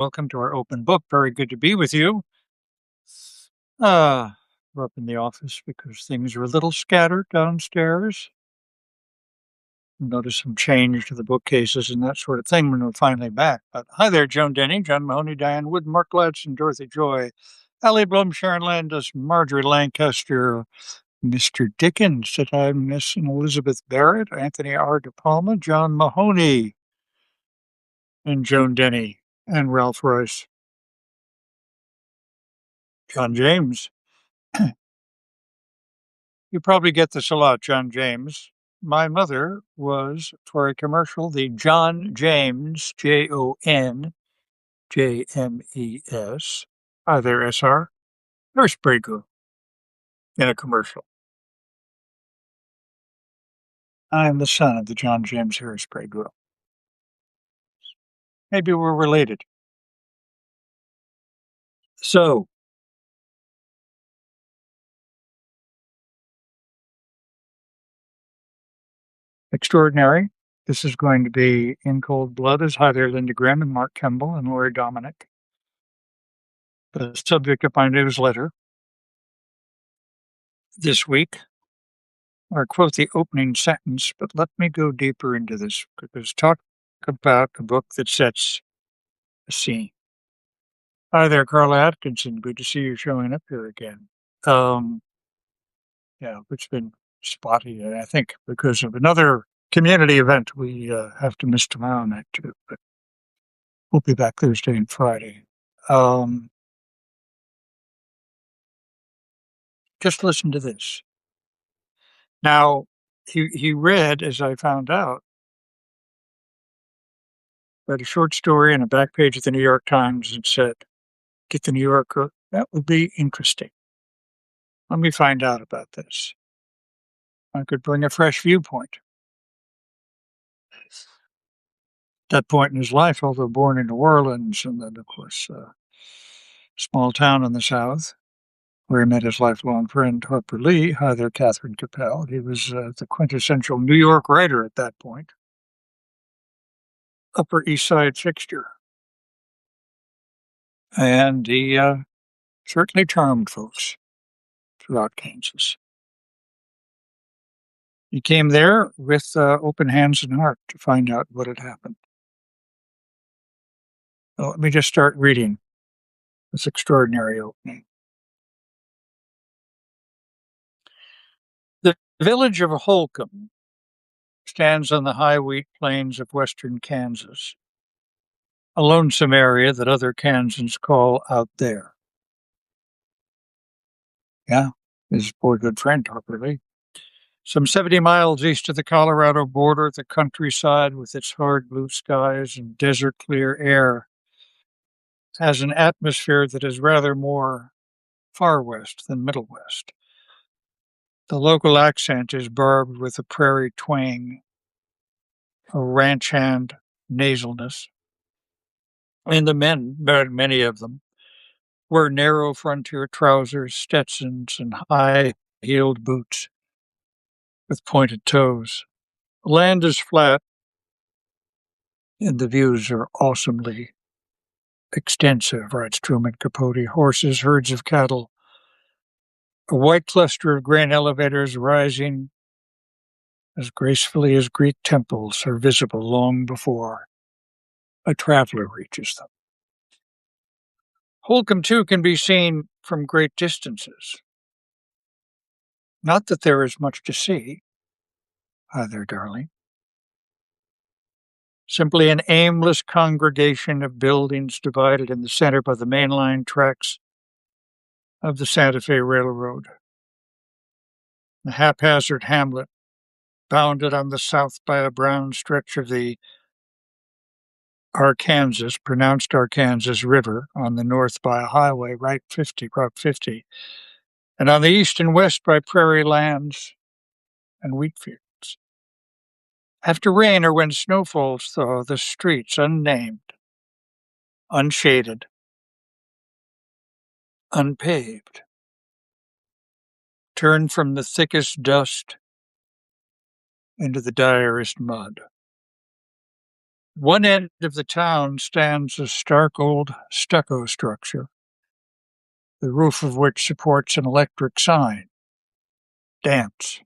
Welcome to our open book. Very good to be with you. Uh, we're up in the office because things are a little scattered downstairs. Notice some change to the bookcases and that sort of thing when we're finally back. But hi there, Joan Denny, John Mahoney, Diane Wood, Mark Gladson, Dorothy Joy, Allie Blum, Sharon Landis, Marjorie Lancaster, Mr. Dickens, did I miss an Elizabeth Barrett, Anthony R. De Palma, John Mahoney, and Joan Denny, and Ralph Royce, John James. You probably get this a lot, John James. My mother was, for a commercial, the John James, Jonjames, hi there, SR, nurse Brago in a commercial. I am the son of the John James Harris Brago. Maybe we're related. So, extraordinary. This is going to be In Cold Blood. Hi there, Linda Grimm and Mark Kemble and Lori Dominic. The subject of my newsletter this week, or quote the opening sentence, but let me go deeper into this because talk about a book that sets a scene. Hi there, Carla Atkinson. Good to see you showing up here again. Um, yeah, it's been spotty, I think, because of another community event we have to miss tomorrow night too. But we'll be back Thursday and Friday. Just listen to this. Now, he read, as I found out, read a short story in a back page of the New York Times and said, "Get the New Yorker. That would be interesting. Let me find out about this. I could bring a fresh viewpoint." That point in his life, although born in New Orleans and then, of course, small town in the South, where he met his lifelong friend Harper Lee. Hi there, Catherine Capel. He was the quintessential New York writer at that point. Upper East Side fixture. And he certainly charmed folks throughout Kansas. He came there with open hands and heart to find out what had happened. So let me just start reading this extraordinary opening. The village of Holcomb stands on the high wheat plains of western Kansas, a lonesome area that other Kansans call out there. Yeah, his poor good friend Harper Lee. Some 70 miles east of the Colorado border, the countryside with its hard blue skies and desert clear air has an atmosphere that is rather more far west than middle west. The local accent is barbed with a prairie twang, a ranch hand nasalness, and the men, many of them, wear narrow frontier trousers, Stetsons, and high-heeled boots with pointed toes. The land is flat, and the views are awesomely extensive, writes Truman Capote. Horses, herds of cattle, a white cluster of grain elevators rising as gracefully as Greek temples are visible long before a traveler reaches them. Holcomb, too, can be seen from great distances. Not that there is much to see. Hi there, darling. Simply an aimless congregation of buildings divided in the center by the mainline tracks of the Santa Fe Railroad. A haphazard hamlet bounded on the south by a brown stretch of the Arkansas, pronounced Arkansas River, on the north by a highway, Route 50, and on the east and west by prairie lands and wheat fields. After rain or when snow falls, though, the streets, unnamed, unshaded, unpaved, turn from the thickest dust into the direst mud. One end of the town stands a stark old stucco structure, the roof of which supports an electric sign, "Dance."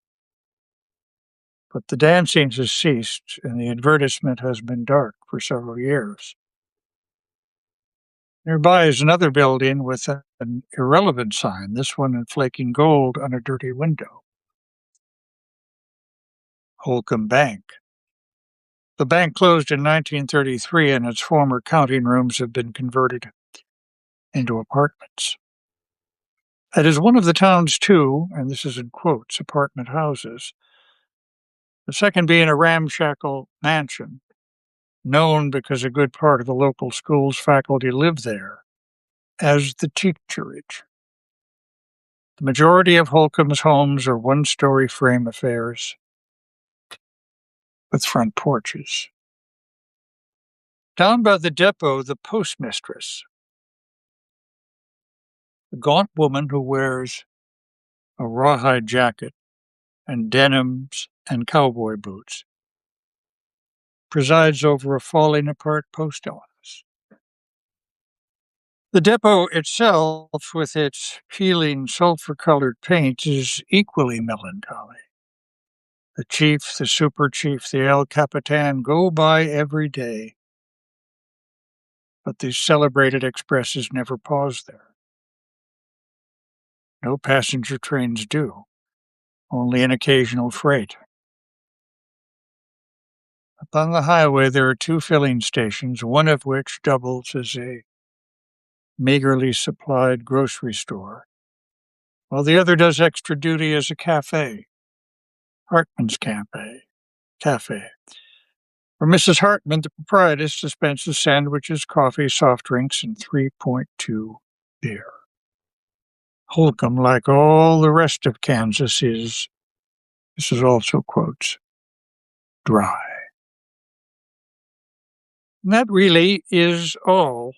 But the dancing has ceased, and the advertisement has been dark for several years. Nearby is another building with an irrelevant sign, this one in flaking gold on a dirty window. Holcomb Bank. The bank closed in 1933, and its former counting rooms have been converted into apartments. It is one of the town's two, and this is in quotes, apartment houses, the second being a ramshackle mansion, known because a good part of the local school's faculty live there, as the teacherage. The majority of Holcomb's homes are one-story frame affairs with front porches. Down by the depot, the postmistress, a gaunt woman who wears a rawhide jacket and denims and cowboy boots, presides over a falling apart post office. The depot itself, with its peeling sulfur-colored paint, is equally melancholy. The chief, the super chief, the El Capitan go by every day, but these celebrated expresses never pause there. No passenger trains do, only an occasional freight. Up on the highway there are two filling stations, one of which doubles as a meagerly supplied grocery store, while the other does extra duty as a cafe, Hartman's Cafe, where Mrs. Hartman, the proprietress, dispenses sandwiches, coffee, soft drinks, and 3.2 beer. Holcomb, like all the rest of Kansas, is, this is also quotes, dry. And that really is all,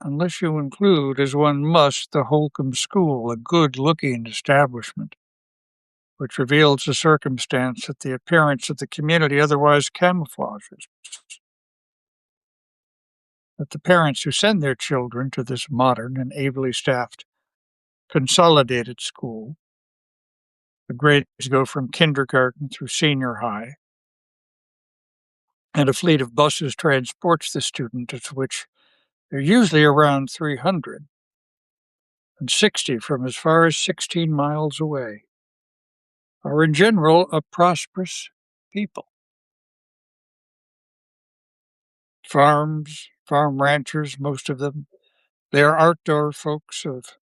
unless you include, as one must, the Holcomb School, a good-looking establishment, which reveals the circumstance that the appearance of the community otherwise camouflages. That the parents who send their children to this modern and ably staffed consolidated school, the grades go from kindergarten through senior high, and a fleet of buses transports the student, of which there are usually around 300, and 60 from as far as 16 miles away, are in general a prosperous people. Farm ranchers, most of them. They are outdoor folks of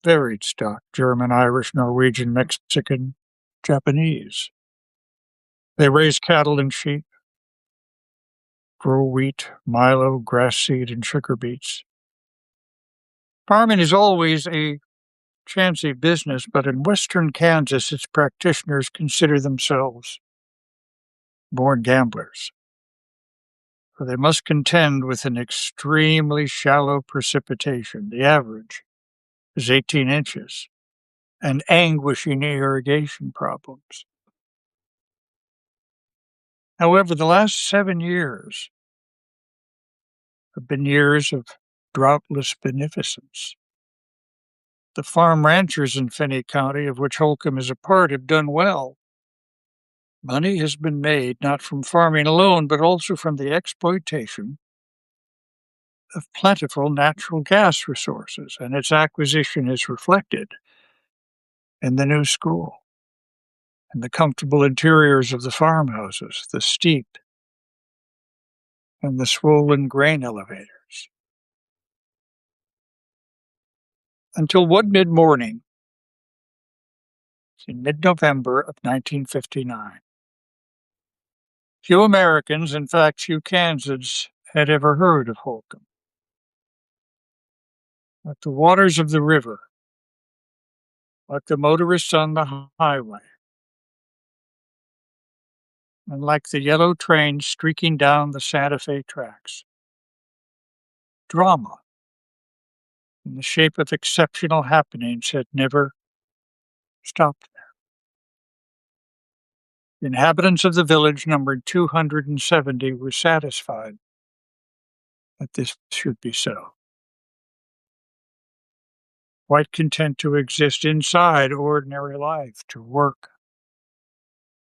varied stock, German, Irish, Norwegian, Mexican, Japanese. They raise cattle and sheep, grow wheat, milo, grass seed, and sugar beets. Farming is always a chancy business, but in western Kansas, its practitioners consider themselves born gamblers, for they must contend with an extremely shallow precipitation. The average is 18 inches, and anguishing irrigation problems. However, the last 7 years have been years of droughtless beneficence. The farm ranchers in Finney County, of which Holcomb is a part, have done well. Money has been made not from farming alone, but also from the exploitation of plentiful natural gas resources, and its acquisition is reflected in the new school, in the comfortable interiors of the farmhouses, the steep and the swollen grain elevators. Until one mid-morning, in mid-November of 1959, few Americans, in fact few Kansans, had ever heard of Holcomb. Like the waters of the river, like the motorists on the highway, and like the yellow train streaking down the Santa Fe tracks. Drama, in the shape of exceptional happenings, had never stopped there. The inhabitants of the village, numbered 270, were satisfied that this should be so, quite content to exist inside ordinary life, to work,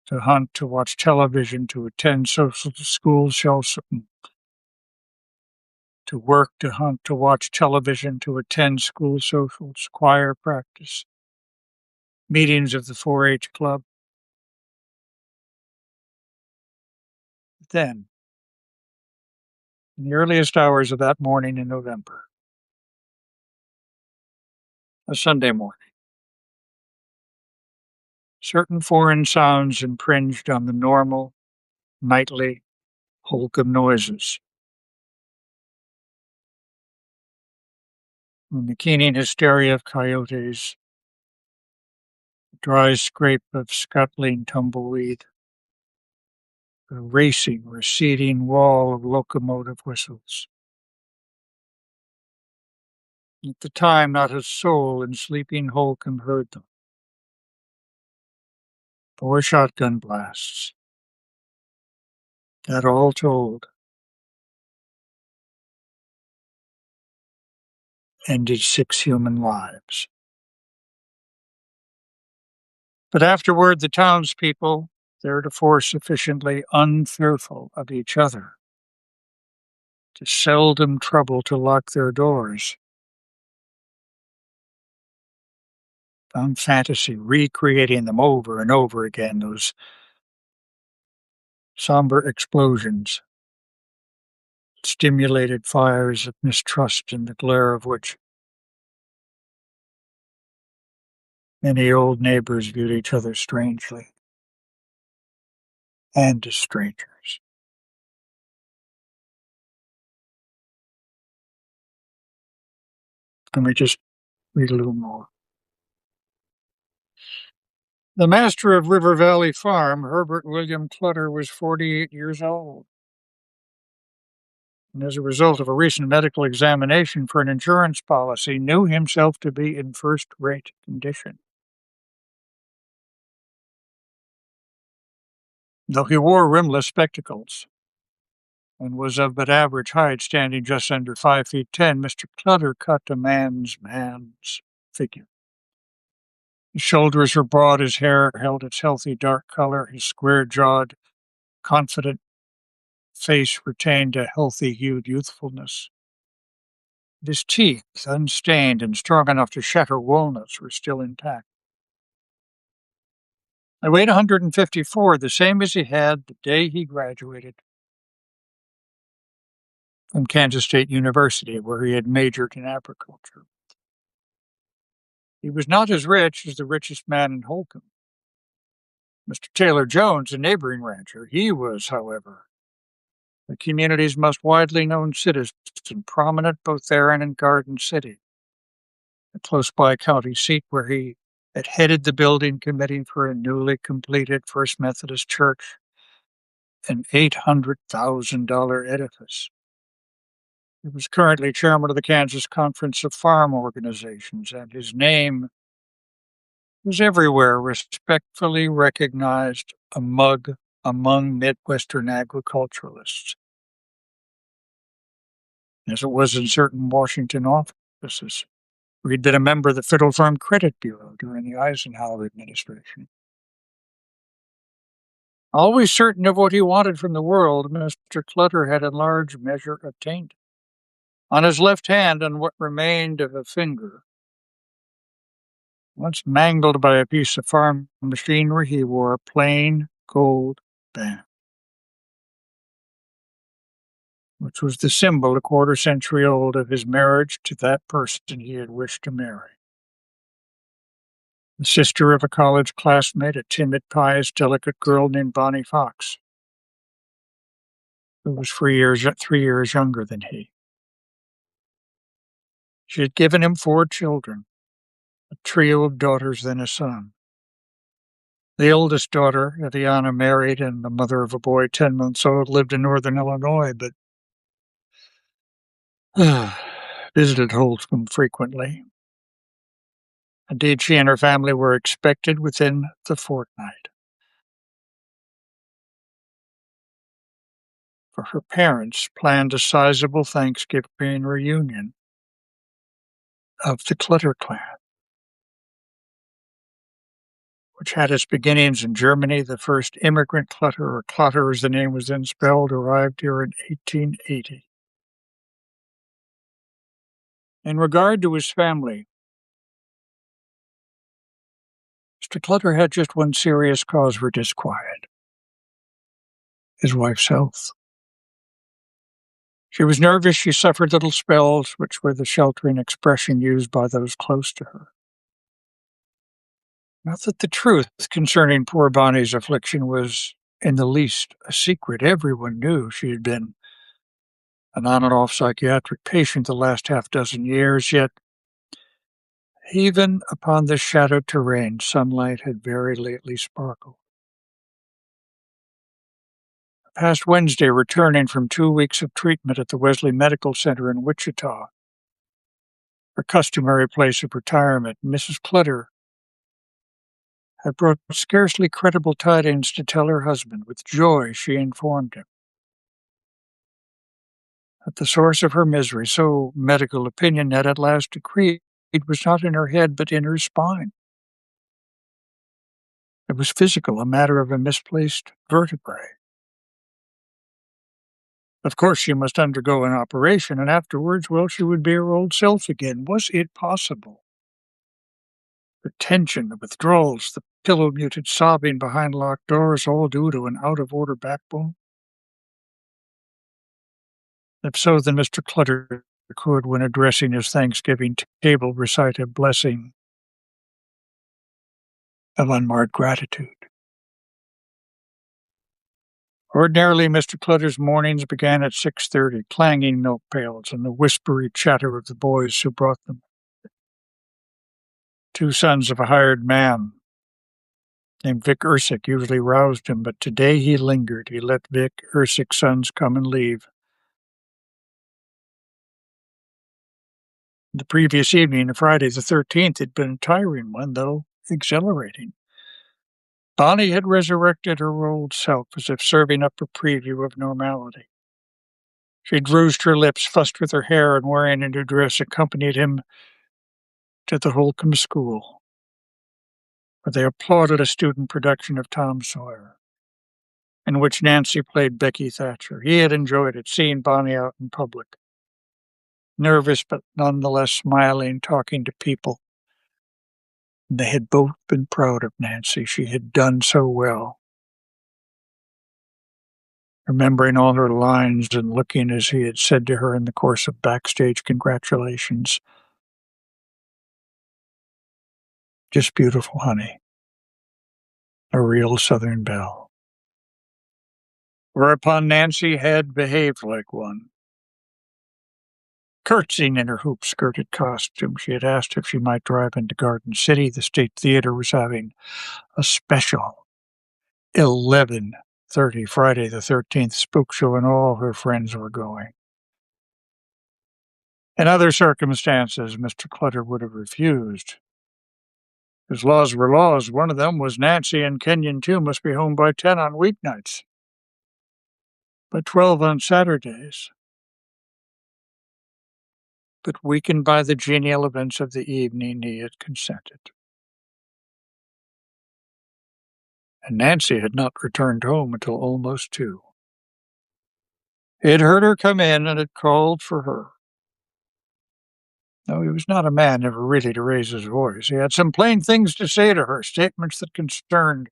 to hunt, to watch television, to attend social schools, to work, to hunt, to watch television, to attend school socials, choir practice, meetings of the 4-H club. Then, in the earliest hours of that morning in November, a Sunday morning, certain foreign sounds impinged on the normal, nightly Holcomb noises. From the keening hysteria of coyotes, the dry scrape of scuttling tumbleweed, the racing, receding wall of locomotive whistles. At the time, not a soul in sleeping Holcomb heard them. 4 shotgun blasts. That all told ended 6 human lives. But afterward, the townspeople, theretofore sufficiently unfearful of each other, to seldom trouble to lock their doors, found fantasy recreating them over and over again, those somber explosions, stimulated fires of mistrust in the glare of which many old neighbors viewed each other strangely and as strangers. Let me just read a little more. The master of River Valley Farm, Herbert William Clutter, was 48 years old, and as a result of a recent medical examination for an insurance policy, knew himself to be in first-rate condition. Though he wore rimless spectacles and was of but average height, standing just under 5 feet 10, Mr. Clutter cut a man's figure. His shoulders were broad, his hair held its healthy dark color, his square-jawed, confident face retained a healthy-hued youthfulness. His teeth, unstained and strong enough to shatter walnuts, were still intact. I weighed 154, the same as he had the day he graduated from Kansas State University, where he had majored in agriculture. He was not as rich as the richest man in Holcomb, Mr. Taylor Jones, a neighboring rancher. He was, however, the community's most widely known citizen, prominent both there and in Garden City, a close-by county seat where he had headed the building committee for a newly completed First Methodist Church, an $800,000 edifice. He was currently chairman of the Kansas Conference of Farm Organizations, and his name was everywhere respectfully recognized among Midwestern agriculturalists, as it was in certain Washington offices, where he'd been a member of the Federal Farm Credit Bureau during the Eisenhower administration. Always certain of what he wanted from the world, Mr. Clutter had in large measure obtained. On his left hand, on what remained of a finger, once mangled by a piece of farm machinery, he wore a plain gold band, which was the symbol, a quarter century old, of his marriage to that person he had wished to marry. The sister of a college classmate, a timid, pious, delicate girl named Bonnie Fox, who was 3 years younger than he. She had given him 4 children, a trio of daughters, then a son. The oldest daughter, Eviana, married and the mother of a boy 10 months old, lived in northern Illinois, but visited Holcomb frequently. Indeed, she and her family were expected within the fortnight. for her parents planned a sizable Thanksgiving reunion of the Clutter clan, which had its beginnings in Germany. The first immigrant Clutter, or Clutter as the name was then spelled, arrived here in 1880. In regard to his family, Mr. Clutter had just one serious cause for disquiet: his wife's health. She was nervous. She suffered little spells, which were the sheltering expression used by those close to her. Not that the truth concerning poor Bonnie's affliction was in the least a secret. Everyone knew she had been an on and off psychiatric patient the last half-dozen years, yet even upon this shadowed terrain, sunlight had very lately sparkled. Past Wednesday, returning from 2 weeks of treatment at the Wesley Medical Center in Wichita, her customary place of retirement, Mrs. Clutter had brought scarcely credible tidings to tell her husband. With joy, she informed him that the source of her misery, so medical opinion had at last decreed, was not in her head but in her spine. It was physical, a matter of a misplaced vertebrae. Of course, she must undergo an operation, and afterwards, well, she would be her old self again. Was it possible? The tension, the withdrawals, the pillow-muted sobbing behind locked doors, all due to an out-of-order backbone? If so, then Mr. Clutter could, when addressing his Thanksgiving table, recite a blessing of unmarred gratitude. Ordinarily, Mr. Clutter's mornings began at 6:30, clanging milk pails and the whispery chatter of the boys who brought them. 2 sons of a hired man named Vic Ursick usually roused him, but today he lingered. He let Vic Ursick's sons come and leave. The previous evening, Friday the 13th, had been a tiring one, though exhilarating. Bonnie had resurrected her old self, as if serving up a preview of normality. She'd rouged her lips, fussed with her hair, and wearing a new dress accompanied him to the Holcomb School, where they applauded a student production of Tom Sawyer, in which Nancy played Becky Thatcher. He had enjoyed it, seeing Bonnie out in public, nervous but nonetheless smiling, talking to people. They had both been proud of Nancy. She had done so well. Remembering all her lines and looking as he had said to her in the course of backstage congratulations. Just beautiful, honey. A real Southern belle. Whereupon Nancy had behaved like one. Curtsying in her hoop-skirted costume, she had asked if she might drive into Garden City. The State Theater was having a special 11:30 Friday the 13th spook show, and all her friends were going. In other circumstances, Mr. Clutter would have refused. His laws were laws. One of them was Nancy and Kenyon, too, must be home by 10 on weeknights, by 12 on Saturdays. But weakened by the genial events of the evening, he had consented. And Nancy had not returned home until almost 2. He had heard her come in and had called for her. No, he was not a man ever really to raise his voice. He had some plain things to say to her, statements that concerned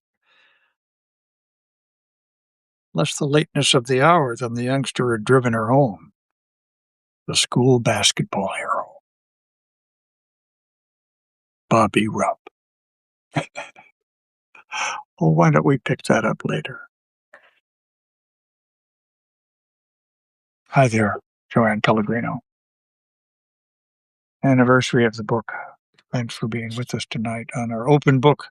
less the lateness of the hour than the youngster had driven her home. The school basketball hero, Bobby Rupp. Well, why don't we pick that up later? Hi there, Joanne Pellegrino. Anniversary of the book. Thanks for being with us tonight on our open book.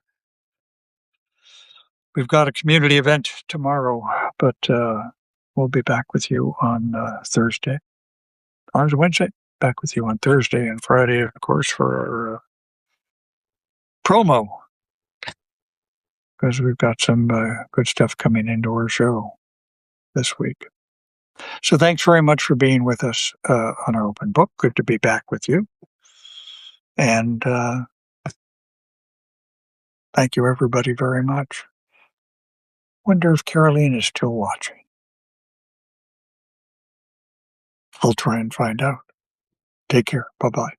We've got a community event tomorrow, but we'll be back with you on Thursday. Ours Wednesday. Back with you on Thursday and Friday, of course, for our promo, because we've got some good stuff coming into our show this week. So thanks very much for being with us on our open book. Good to be back with you. And thank you, everybody, very much. Wonder if Caroline is still watching. I'll try and find out. Take care. Bye-bye.